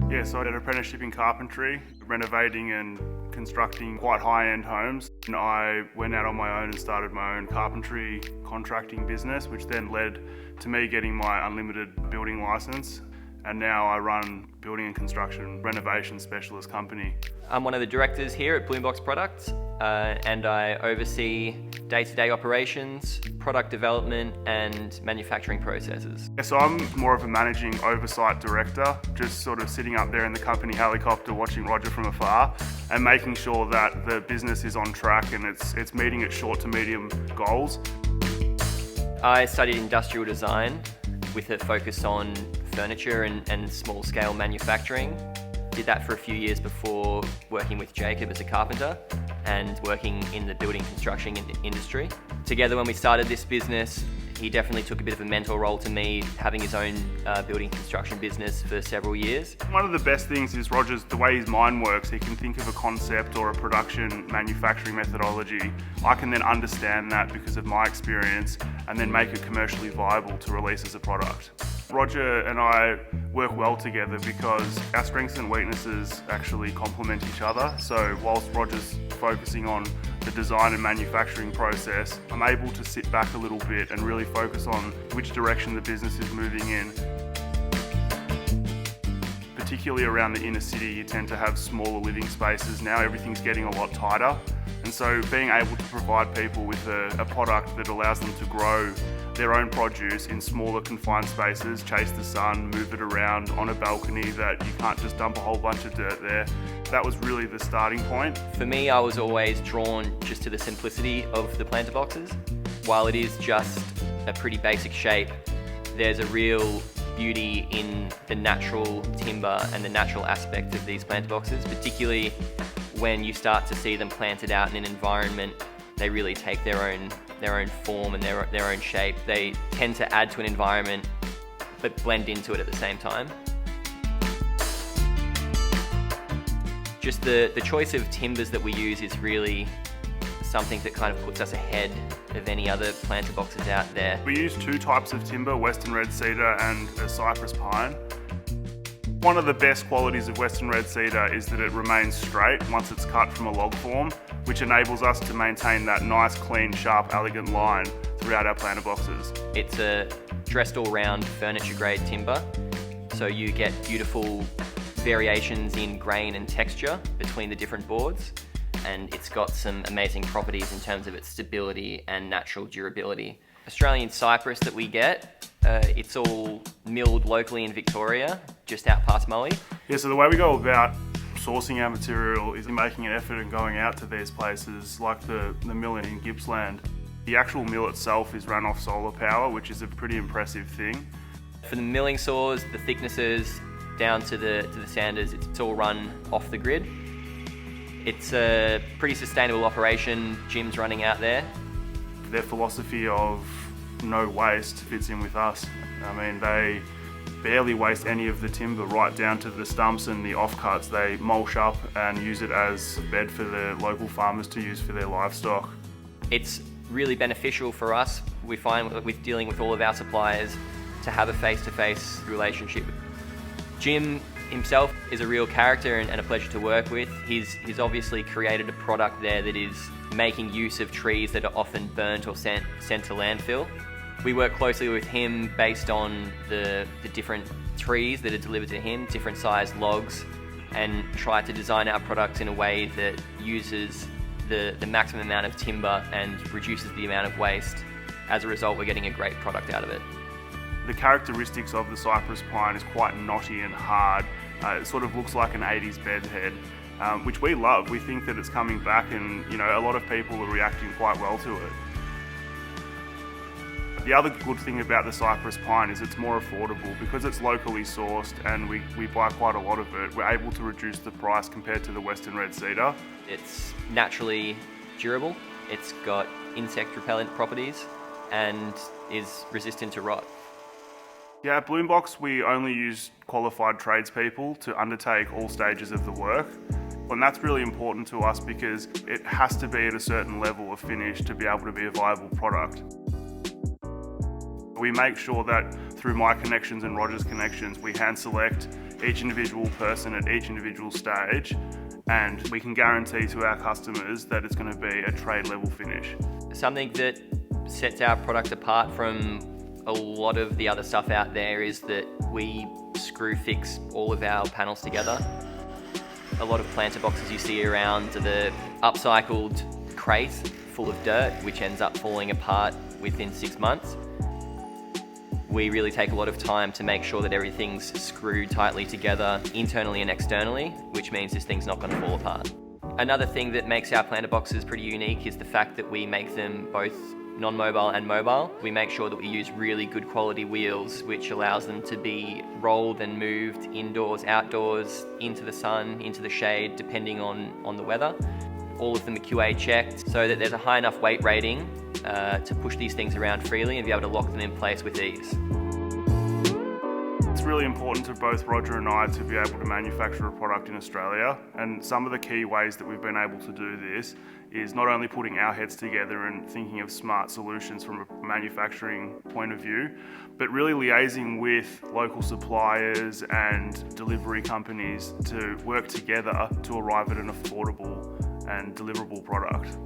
Yeah, so I did an apprenticeship in carpentry, renovating and constructing quite high-end homes. And I went out on my own and started my own carpentry contracting business, which then led to me getting my unlimited building license. And now I run building and construction renovation specialist company. I'm one of the directors here at Bloombox Products, and I oversee day-to-day operations, product development, and manufacturing processes. Yeah, so I'm more of a managing oversight director, just sort of sitting up there in the company helicopter watching Roger from afar and making sure that the business is on track and it's meeting its short to medium goals. I studied industrial design with a focus on furniture and small-scale manufacturing. Did that for a few years before working with Jacob as a carpenter and working in the building construction industry. Together, when we started this business, he definitely took a bit of a mentor role to me, having his own building construction business for several years. One of the best things is Roger's, the way his mind works. He can think of a concept or a production manufacturing methodology. I can then understand that because of my experience and then make it commercially viable to release as a product. Roger and I work well together because our strengths and weaknesses actually complement each other. So whilst Roger's focusing on the design and manufacturing process, I'm able to sit back a little bit and really focus on which direction the business is moving in. Particularly around the inner city, you tend to have smaller living spaces. Now everything's getting a lot tighter. And so being able to provide people with a product that allows them to grow their own produce in smaller confined spaces, chase the sun, move it around on a balcony that you can't just dump a whole bunch of dirt there. That was really the starting point. For me, I was always drawn just to the simplicity of the planter boxes. While it is just a pretty basic shape, there's a real beauty in the natural timber and the natural aspect of these planter boxes, particularly when you start to see them planted out in an environment. They really take their own form and their own shape. They tend to add to an environment but blend into it at the same time. Just the choice of timbers that we use is really something that kind of puts us ahead of any other planter boxes out there. We use two types of timber, Western red cedar and a cypress pine. One of the best qualities of Western red cedar is that it remains straight once it's cut from a log form, which enables us to maintain that nice, clean, sharp, elegant line throughout our planter boxes. It's a dressed all-round furniture-grade timber, so you get beautiful variations in grain and texture between the different boards, and it's got some amazing properties in terms of its stability and natural durability. Australian cypress that we get, it's all milled locally in Victoria, just out past Mully. Yeah, so the way we go about sourcing our material is making an effort and going out to these places like the mill in Gippsland. The actual mill itself is run off solar power, which is a pretty impressive thing. For the milling saws, the thicknesses down to the sanders, it's all run off the grid. It's a pretty sustainable operation. Jim's running out there. Their philosophy of no waste fits in with us. I mean, they barely waste any of the timber right down to the stumps and the offcuts. They mulch up and use it as bed for the local farmers to use for their livestock. It's really beneficial for us, we find, with dealing with all of our suppliers, to have a face-to-face relationship. Jim himself is a real character and a pleasure to work with. He's obviously created a product there that is making use of trees that are often burnt or sent to landfill. We work closely with him based on the different trees that are delivered to him, different sized logs, and try to design our product in a way that uses the maximum amount of timber and reduces the amount of waste. As a result, we're getting a great product out of it. The characteristics of the cypress pine is quite knotty and hard. It sort of looks like an 80s bedhead, which we love. We think that it's coming back and a lot of people are reacting quite well to it. The other good thing about the cypress pine is it's more affordable because it's locally sourced and we buy quite a lot of it. We're able to reduce the price compared to the Western red cedar. It's naturally durable, it's got insect repellent properties and is resistant to rot. Yeah, at Bloombox we only use qualified tradespeople to undertake all stages of the work. And that's really important to us because it has to be at a certain level of finish to be able to be a viable product. We make sure that through my connections and Roger's connections, we hand select each individual person at each individual stage, and we can guarantee to our customers that it's going to be a trade level finish. Something that sets our product apart from a lot of the other stuff out there is that we screw fix all of our panels together. A lot of planter boxes you see around are the upcycled crate full of dirt, which ends up falling apart within 6 months. We really take a lot of time to make sure that everything's screwed tightly together internally and externally, which means this thing's not going to fall apart. Another thing that makes our planter boxes pretty unique is the fact that we make them both non-mobile and mobile. We make sure that we use really good quality wheels, which allows them to be rolled and moved indoors, outdoors, into the sun, into the shade, depending on the weather. All of them are QA checked so that there's a high enough weight rating to push these things around freely and be able to lock them in place with ease. It's really important to both Roger and I to be able to manufacture a product in Australia, and some of the key ways that we've been able to do this is not only putting our heads together and thinking of smart solutions from a manufacturing point of view, but really liaising with local suppliers and delivery companies to work together to arrive at an affordable and deliverable product.